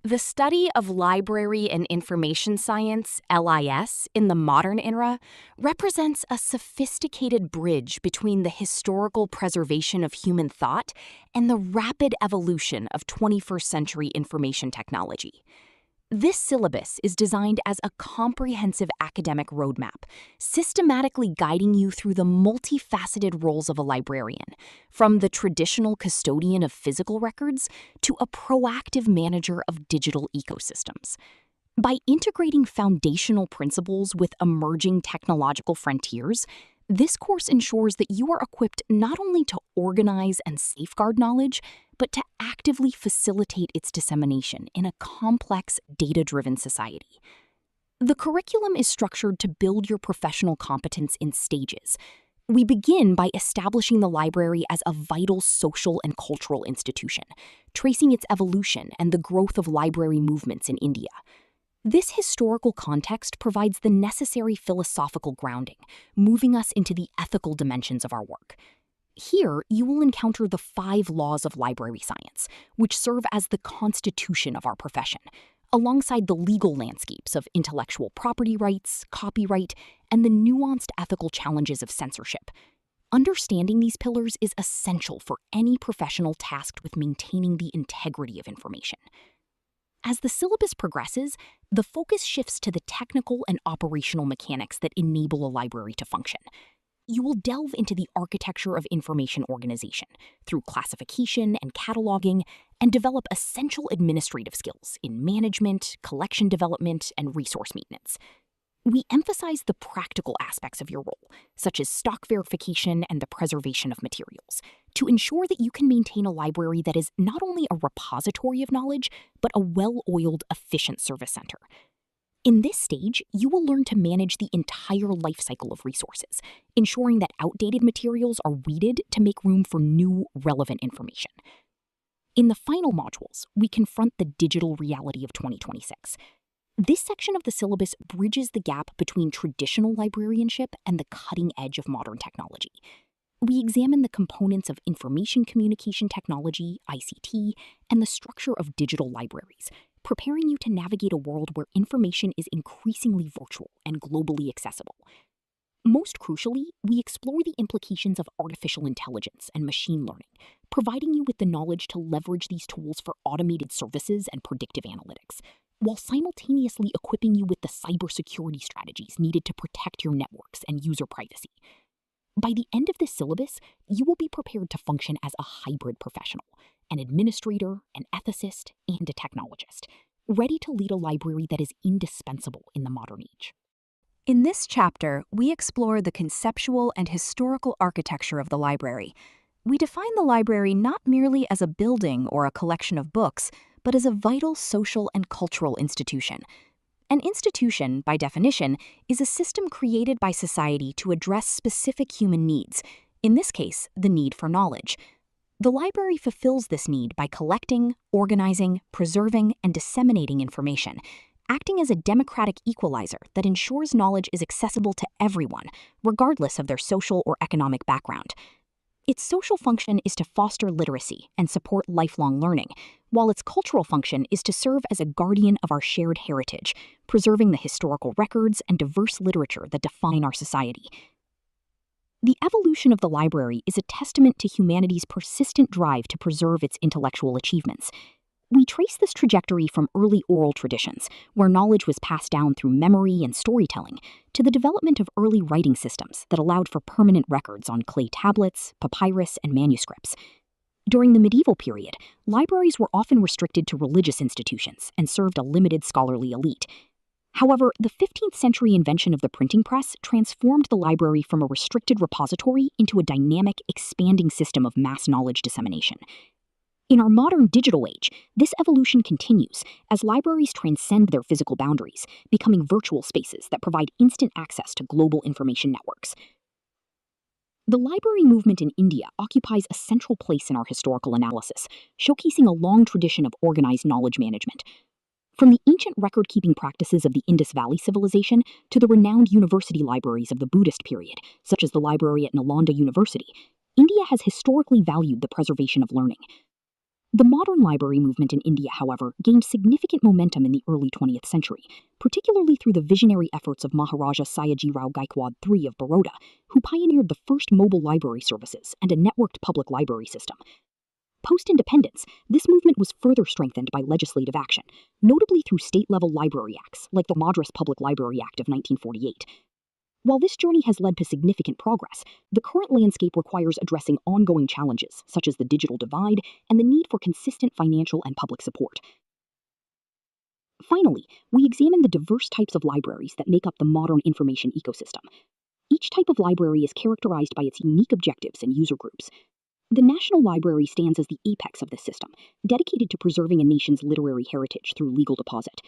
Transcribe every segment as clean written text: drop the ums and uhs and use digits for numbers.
The study of library and information science, LIS, in the modern era represents a sophisticated bridge between the historical preservation of human thought and the rapid evolution of 21st century information technology. This syllabus is designed as a comprehensive academic roadmap, systematically guiding you through the multifaceted roles of a librarian, from the traditional custodian of physical records to a proactive manager of digital ecosystems. By integrating foundational principles with emerging technological frontiers, this course ensures that you are equipped not only to organize and safeguard knowledge, but to actively facilitate its dissemination in a complex, data-driven society. The curriculum is structured to build your professional competence in stages. We begin by establishing the library as a vital social and cultural institution, tracing its evolution and the growth of library movements in India. This historical context provides the necessary philosophical grounding, moving us into the ethical dimensions of our work. Here, you will encounter the 5 laws of library science, which serve as the constitution of our profession, alongside the legal landscapes of intellectual property rights, copyright, and the nuanced ethical challenges of censorship. Understanding these pillars is essential for any professional tasked with maintaining the integrity of information. As the syllabus progresses, the focus shifts to the technical and operational mechanics that enable a library to function. You will delve into the architecture of information organization through classification and cataloging, and develop essential administrative skills in management, collection development, and resource maintenance. We emphasize the practical aspects of your role, such as stock verification and the preservation of materials, to ensure that you can maintain a library that is not only a repository of knowledge, but a well-oiled, efficient service center. In this stage, you will learn to manage the entire life cycle of resources, ensuring that outdated materials are weeded to make room for new, relevant information. In the final modules, we confront the digital reality of 2026. This section of the syllabus bridges the gap between traditional librarianship and the cutting edge of modern technology. We examine the components of information communication technology, ICT, and the structure of digital libraries, preparing you to navigate a world where information is increasingly virtual and globally accessible. Most crucially, we explore the implications of artificial intelligence and machine learning, providing you with the knowledge to leverage these tools for automated services and predictive analytics, while simultaneously equipping you with the cybersecurity strategies needed to protect your networks and user privacy. By the end of this syllabus, you will be prepared to function as a hybrid professional, an administrator, an ethicist, and a technologist, ready to lead a library that is indispensable in the modern age. In this chapter, we explore the conceptual and historical architecture of the library. We define the library not merely as a building or a collection of books, but as a vital social and cultural institution. An institution, by definition, is a system created by society to address specific human needs, in this case, the need for knowledge. The library fulfills this need by collecting, organizing, preserving, and disseminating information, acting as a democratic equalizer that ensures knowledge is accessible to everyone, regardless of their social or economic background. Its social function is to foster literacy and support lifelong learning, while its cultural function is to serve as a guardian of our shared heritage, preserving the historical records and diverse literature that define our society. The evolution of the library is a testament to humanity's persistent drive to preserve its intellectual achievements. We trace this trajectory from early oral traditions, where knowledge was passed down through memory and storytelling, to the development of early writing systems that allowed for permanent records on clay tablets, papyrus, and manuscripts. During the medieval period, libraries were often restricted to religious institutions and served a limited scholarly elite. However, the 15th century invention of the printing press transformed the library from a restricted repository into a dynamic, expanding system of mass knowledge dissemination. In our modern digital age, this evolution continues as libraries transcend their physical boundaries, becoming virtual spaces that provide instant access to global information networks. The library movement in India occupies a central place in our historical analysis, showcasing a long tradition of organized knowledge management. From the ancient record-keeping practices of the Indus Valley civilization to the renowned university libraries of the Buddhist period, such as the library at Nalanda University, India has historically valued the preservation of learning. The modern library movement in India, however, gained significant momentum in the early 20th century, particularly through the visionary efforts of Maharaja Sayajirao Gaikwad III of Baroda, who pioneered the first mobile library services and a networked public library system. Post-independence, this movement was further strengthened by legislative action, notably through state-level library acts like the Madras Public Library Act of 1948. While this journey has led to significant progress, the current landscape requires addressing ongoing challenges, such as the digital divide and the need for consistent financial and public support. Finally, we examine the diverse types of libraries that make up the modern information ecosystem. Each type of library is characterized by its unique objectives and user groups. The National Library stands as the apex of this system, dedicated to preserving a nation's literary heritage through legal deposit.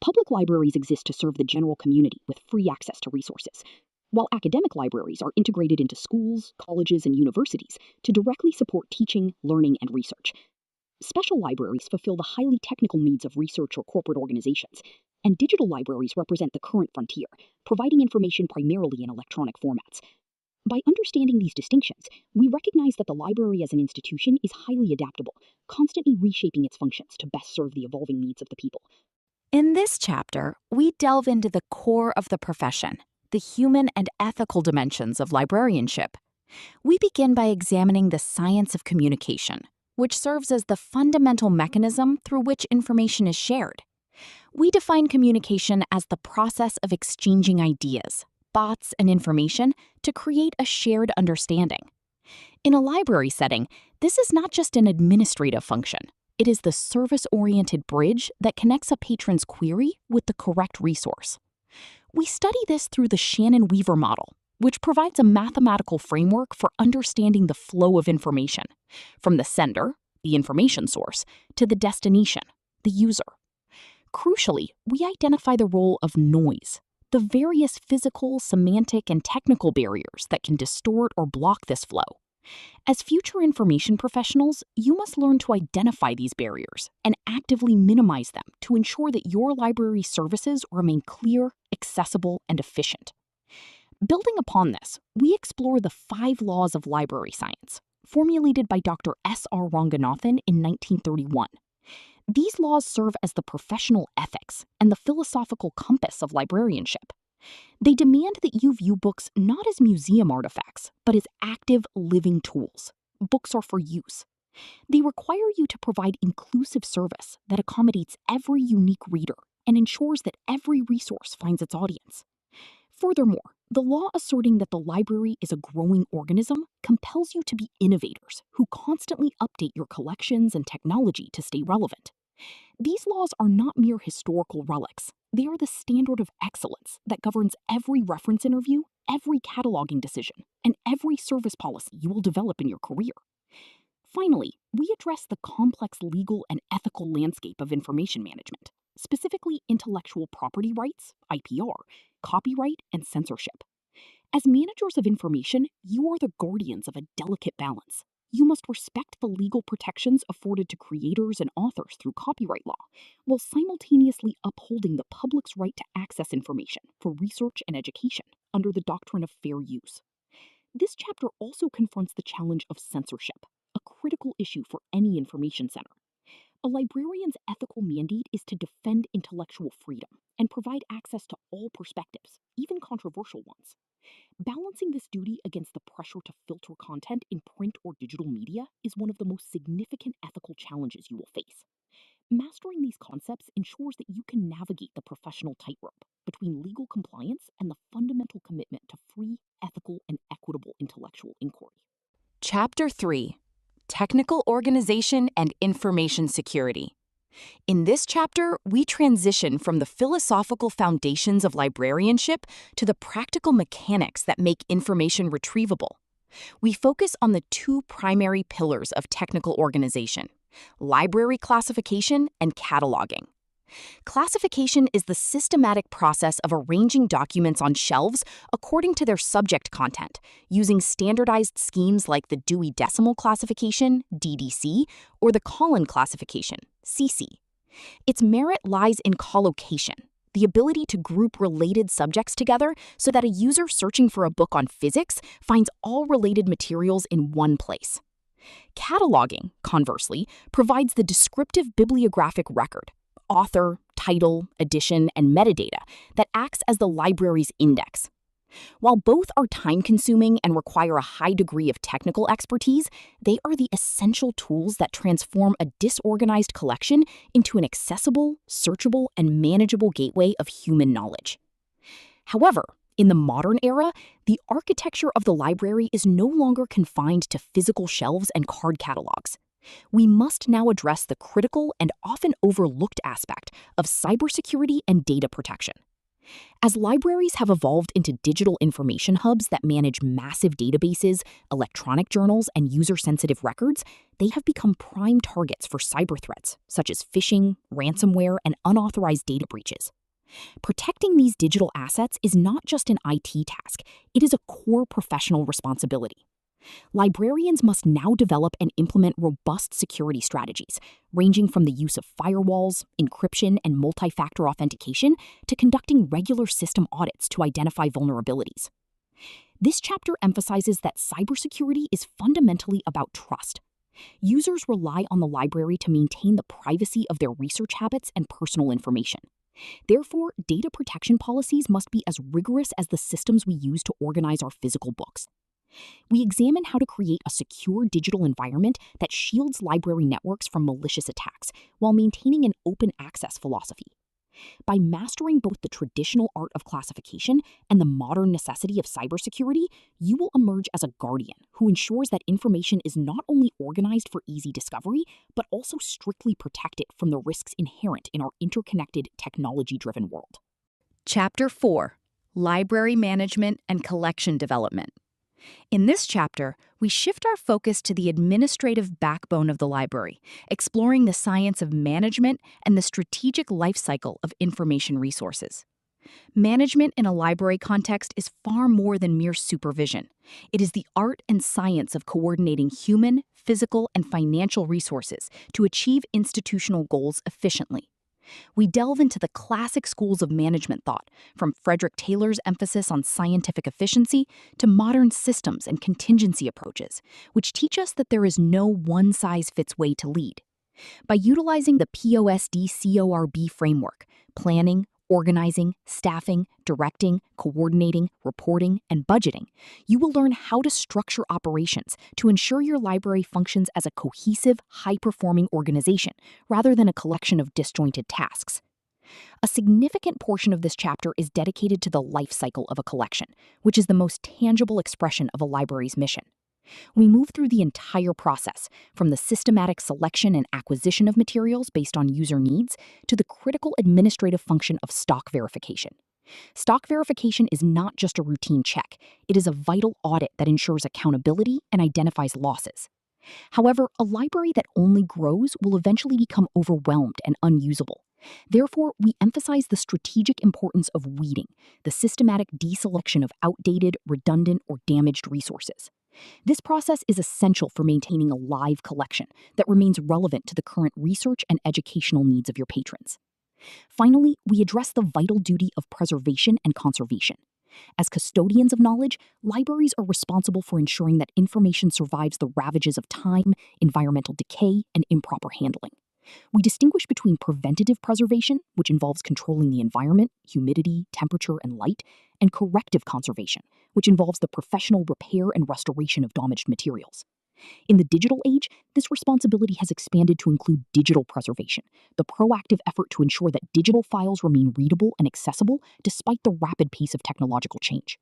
Public libraries exist to serve the general community with free access to resources, while academic libraries are integrated into schools, colleges, and universities to directly support teaching, learning, and research. Special libraries fulfill the highly technical needs of research or corporate organizations, and digital libraries represent the current frontier, providing information primarily in electronic formats. By understanding these distinctions, we recognize that the library as an institution is highly adaptable, constantly reshaping its functions to best serve the evolving needs of the people. In this chapter, we delve into the core of the profession, the human and ethical dimensions of librarianship. We begin by examining the science of communication, which serves as the fundamental mechanism through which information is shared. We define communication as the process of exchanging ideas, thoughts, and information to create a shared understanding. In a library setting, this is not just an administrative function. It is the service-oriented bridge that connects a patron's query with the correct resource. We study this through the Shannon-Weaver model, which provides a mathematical framework for understanding the flow of information, from the sender, the information source, to the destination, the user. Crucially, we identify the role of noise, the various physical, semantic, and technical barriers that can distort or block this flow. As future information professionals, you must learn to identify these barriers and actively minimize them to ensure that your library services remain clear, accessible, and efficient. Building upon this, we explore the 5 laws of library science, formulated by Dr. S.R. Ranganathan in 1931. These laws serve as the professional ethics and the philosophical compass of librarianship. They demand that you view books not as museum artifacts, but as active, living tools. Books are for use. They require you to provide inclusive service that accommodates every unique reader and ensures that every resource finds its audience. Furthermore, the law asserting that the library is a growing organism compels you to be innovators who constantly update your collections and technology to stay relevant. These laws are not mere historical relics. They are the standard of excellence that governs every reference interview, every cataloging decision, and every service policy you will develop in your career. Finally, we address the complex legal and ethical landscape of information management, specifically intellectual property rights, IPR, copyright, and censorship. As managers of information, you are the guardians of a delicate balance. You must respect the legal protections afforded to creators and authors through copyright law, while simultaneously upholding the public's right to access information for research and education under the doctrine of fair use. This chapter also confronts the challenge of censorship, a critical issue for any information center. A librarian's ethical mandate is to defend intellectual freedom and provide access to all perspectives, even controversial ones. Balancing this duty against the pressure to filter content in print or digital media is one of the most significant ethical challenges you will face. Mastering these concepts ensures that you can navigate the professional tightrope between legal compliance and the fundamental commitment to free, ethical, and equitable intellectual inquiry. Chapter 3: Technical Organization and Information Security. In this chapter, we transition from the philosophical foundations of librarianship to the practical mechanics that make information retrievable. We focus on the 2 primary pillars of technical organization: library classification and cataloging. Classification is the systematic process of arranging documents on shelves according to their subject content, using standardized schemes like the Dewey Decimal Classification, DDC, or the Collin Classification, CC. Its merit lies in collocation, the ability to group related subjects together so that a user searching for a book on physics finds all related materials in one place. Cataloging, conversely, provides the descriptive bibliographic record, author, title, edition, and metadata that acts as the library's index. While both are time-consuming and require a high degree of technical expertise, they are the essential tools that transform a disorganized collection into an accessible, searchable, and manageable gateway of human knowledge. However, in the modern era, the architecture of the library is no longer confined to physical shelves and card catalogs. We must now address the critical and often overlooked aspect of cybersecurity and data protection. As libraries have evolved into digital information hubs that manage massive databases, electronic journals, and user-sensitive records, they have become prime targets for cyber threats, such as phishing, ransomware, and unauthorized data breaches. Protecting these digital assets is not just an IT task, it is a core professional responsibility. Librarians must now develop and implement robust security strategies, ranging from the use of firewalls, encryption, and multi-factor authentication to conducting regular system audits to identify vulnerabilities. This chapter emphasizes that cybersecurity is fundamentally about trust. Users rely on the library to maintain the privacy of their research habits and personal information. Therefore, data protection policies must be as rigorous as the systems we use to organize our physical books. We examine how to create a secure digital environment that shields library networks from malicious attacks while maintaining an open access philosophy. By mastering both the traditional art of classification and the modern necessity of cybersecurity, you will emerge as a guardian who ensures that information is not only organized for easy discovery, but also strictly protected from the risks inherent in our interconnected, technology-driven world. Chapter 4: Library Management and Collection Development. In this chapter, we shift our focus to the administrative backbone of the library, exploring the science of management and the strategic life cycle of information resources. Management in a library context is far more than mere supervision. It is the art and science of coordinating human, physical, and financial resources to achieve institutional goals efficiently. We delve into the classic schools of management thought, from Frederick Taylor's emphasis on scientific efficiency to modern systems and contingency approaches, which teach us that there is no one-size-fits way to lead. By utilizing the Ph.D. CORB framework, planning, organizing, staffing, directing, coordinating, reporting, and budgeting, you will learn how to structure operations to ensure your library functions as a cohesive, high-performing organization rather than a collection of disjointed tasks. A significant portion of this chapter is dedicated to the life cycle of a collection, which is the most tangible expression of a library's mission. We move through the entire process, from the systematic selection and acquisition of materials based on user needs to the critical administrative function of stock verification. Stock verification is not just a routine check, it is a vital audit that ensures accountability and identifies losses. However, a library that only grows will eventually become overwhelmed and unusable. Therefore, we emphasize the strategic importance of weeding, the systematic deselection of outdated, redundant, or damaged resources. This process is essential for maintaining a live collection that remains relevant to the current research and educational needs of your patrons. Finally, we address the vital duty of preservation and conservation. As custodians of knowledge, libraries are responsible for ensuring that information survives the ravages of time, environmental decay, and improper handling. We distinguish between preventative preservation, which involves controlling the environment, humidity, temperature, and light, and corrective conservation, which involves the professional repair and restoration of damaged materials. In the digital age, this responsibility has expanded to include digital preservation, the proactive effort to ensure that digital files remain readable and accessible despite the rapid pace of technological change.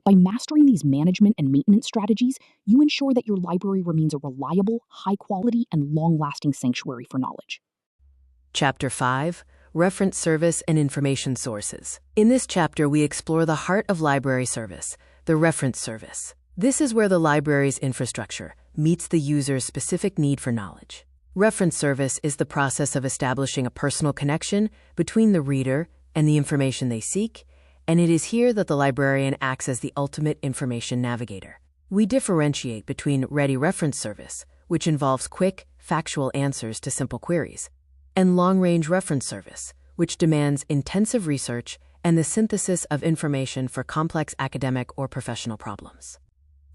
By mastering these management and maintenance strategies, you ensure that your library remains a reliable, high-quality, and long-lasting sanctuary for knowledge. Chapter 5: Reference Service and Information Sources. In this chapter, we explore the heart of library service, the reference service. This is where the library's infrastructure meets the user's specific need for knowledge. Reference service is the process of establishing a personal connection between the reader and the information they seek, and it is here that the librarian acts as the ultimate information navigator. We differentiate between ready reference service, which involves quick, factual answers to simple queries, and long-range reference service, which demands intensive research and the synthesis of information for complex academic or professional problems.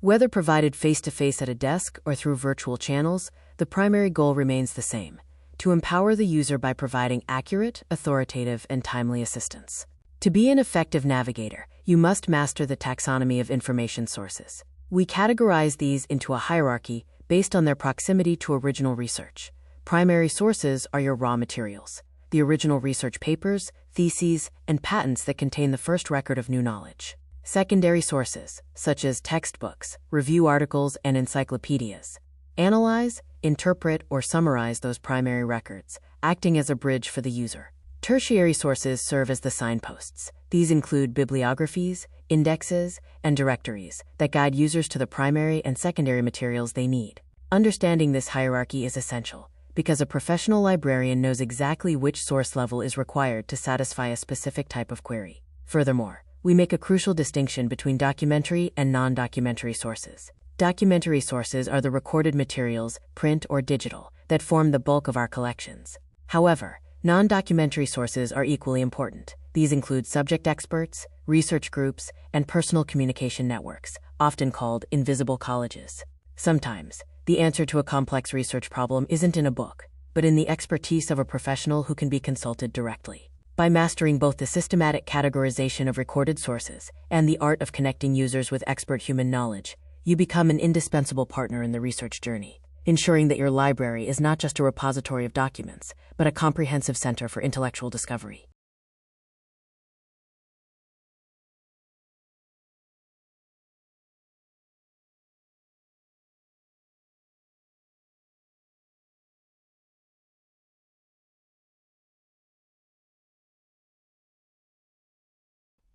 Whether provided face-to-face at a desk or through virtual channels, the primary goal remains the same: to empower the user by providing accurate, authoritative, and timely assistance. To be an effective navigator, you must master the taxonomy of information sources. We categorize these into a hierarchy based on their proximity to original research. Primary sources are your raw materials, the original research papers, theses, and patents that contain the first record of new knowledge. Secondary sources, such as textbooks, review articles, and encyclopedias, analyze, interpret, or summarize those primary records, acting as a bridge for the user. Tertiary sources serve as the signposts. These include bibliographies, indexes, and directories that guide users to the primary and secondary materials they need. Understanding this hierarchy is essential because a professional librarian knows exactly which source level is required to satisfy a specific type of query. Furthermore, we make a crucial distinction between documentary and non-documentary sources. Documentary sources are the recorded materials, print or digital, that form the bulk of our collections. However, non-documentary sources are equally important. These include subject experts, research groups, and personal communication networks, often called invisible colleges. Sometimes, the answer to a complex research problem isn't in a book, but in the expertise of a professional who can be consulted directly. By mastering both the systematic categorization of recorded sources and the art of connecting users with expert human knowledge, you become an indispensable partner in the research journey, ensuring that your library is not just a repository of documents, but a comprehensive center for intellectual discovery.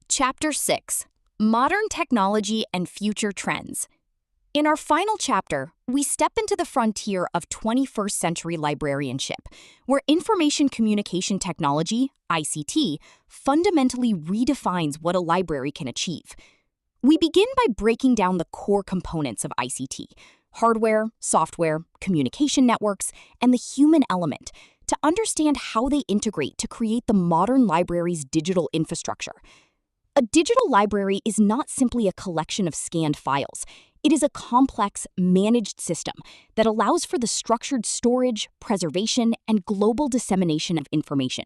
Chapter 6: Modern Technology and Future Trends. In our final chapter, we step into the frontier of 21st century librarianship, where information communication technology, ICT, fundamentally redefines what a library can achieve. We begin by breaking down the core components of ICT: hardware, software, communication networks, and the human element, to understand how they integrate to create the modern library's digital infrastructure. A digital library is not simply a collection of scanned files. It is a complex, managed system that allows for the structured storage, preservation, and global dissemination of information.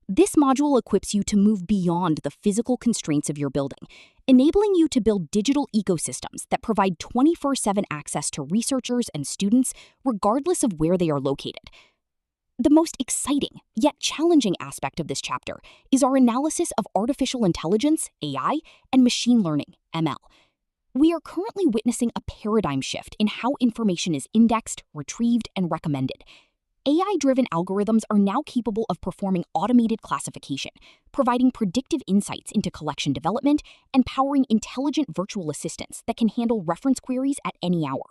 This module equips you to move beyond the physical constraints of your building, enabling you to build digital ecosystems that provide 24/7 access to researchers and students, regardless of where they are located. The most exciting, yet challenging aspect of this chapter is our analysis of artificial intelligence, AI, and machine learning, ML. We are currently witnessing a paradigm shift in how information is indexed, retrieved, and recommended. AI-driven algorithms are now capable of performing automated classification, providing predictive insights into collection development, and powering intelligent virtual assistants that can handle reference queries at any hour.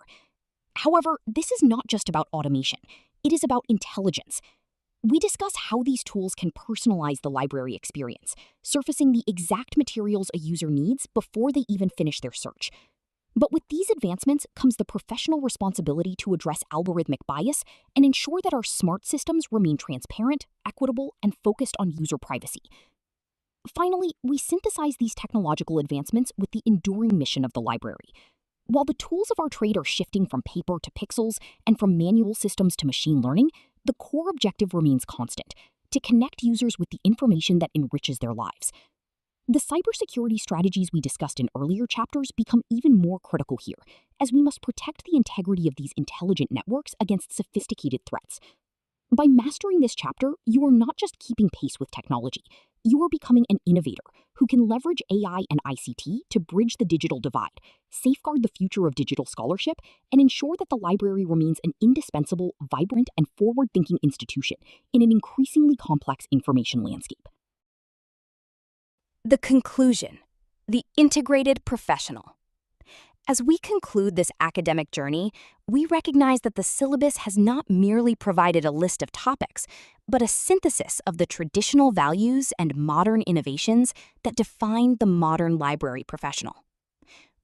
However, this is not just about automation. It is about intelligence. We discuss how these tools can personalize the library experience, surfacing the exact materials a user needs before they even finish their search. But with these advancements comes the professional responsibility to address algorithmic bias and ensure that our smart systems remain transparent, equitable, and focused on user privacy. Finally, we synthesize these technological advancements with the enduring mission of the library. While the tools of our trade are shifting from paper to pixels and from manual systems to machine learning, the core objective remains constant: to connect users with the information that enriches their lives. The cybersecurity strategies we discussed in earlier chapters become even more critical here, as we must protect the integrity of these intelligent networks against sophisticated threats. By mastering this chapter, you are not just keeping pace with technology, you are becoming an innovator who can leverage AI and ICT to bridge the digital divide, safeguard the future of digital scholarship, and ensure that the library remains an indispensable, vibrant, and forward-thinking institution in an increasingly complex information landscape. The conclusion: the integrated professional. As we conclude this academic journey, we recognize that the syllabus has not merely provided a list of topics, but a synthesis of the traditional values and modern innovations that define the modern library professional.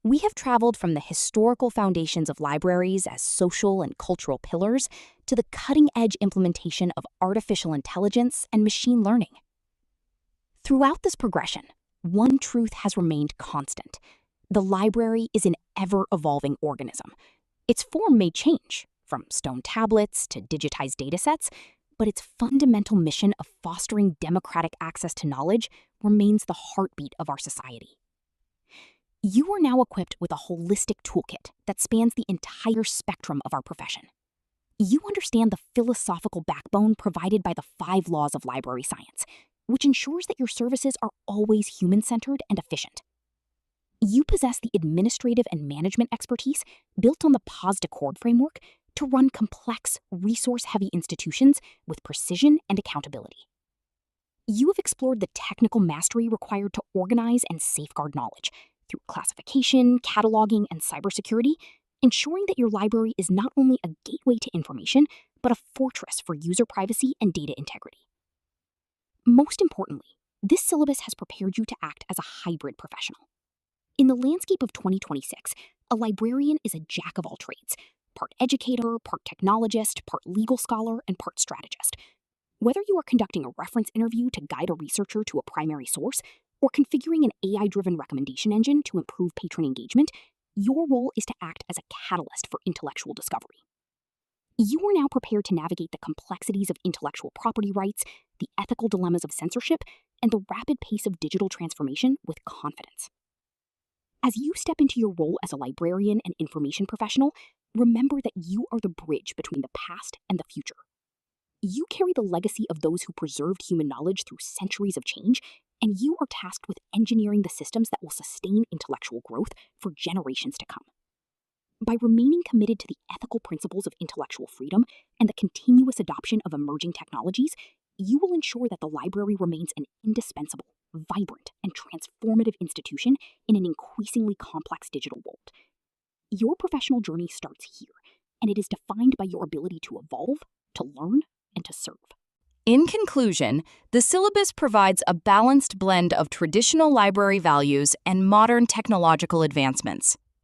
We have traveled from the historical foundations of libraries as social and cultural pillars to the cutting-edge implementation of artificial intelligence and machine learning. Throughout this progression, one truth has remained constant: The library is an ever-evolving organism. Its form may change, from stone tablets to digitized datasets, but its fundamental mission of fostering democratic access to knowledge remains the heartbeat of our society. You are now equipped with a holistic toolkit that spans the entire spectrum of our profession. You understand the philosophical backbone provided by the 5 laws of library science, which ensures that your services are always human-centered and efficient. You possess the administrative and management expertise built on the Paz d'Accord framework to run complex, resource-heavy institutions with precision and accountability. You have explored the technical mastery required to organize and safeguard knowledge through classification, cataloging, and cybersecurity, ensuring that your library is not only a gateway to information, but a fortress for user privacy and data integrity. Most importantly, this syllabus has prepared you to act as a hybrid professional. In the landscape of 2026, a librarian is a jack of all trades, part educator, part technologist, part legal scholar, and part strategist. Whether you are conducting a reference interview to guide a researcher to a primary source, or configuring an AI-driven recommendation engine to improve patron engagement, your role is to act as a catalyst for intellectual discovery. You are now prepared to navigate the complexities of intellectual property rights, the ethical dilemmas of censorship, and the rapid pace of digital transformation with confidence. As you step into your role as a librarian and information professional, remember that you are the bridge between the past and the future. You carry the legacy of those who preserved human knowledge through centuries of change, and you are tasked with engineering the systems that will sustain intellectual growth for generations to come. By remaining committed to the ethical principles of intellectual freedom and the continuous adoption of emerging technologies, you will ensure that the library remains an indispensable, vibrant, and transformative institution in an increasingly complex digital world. Your professional journey starts here, and it is defined by your ability to evolve, to learn, and to serve. In conclusion, the syllabus provides a balanced blend of traditional library values and modern technological advancements.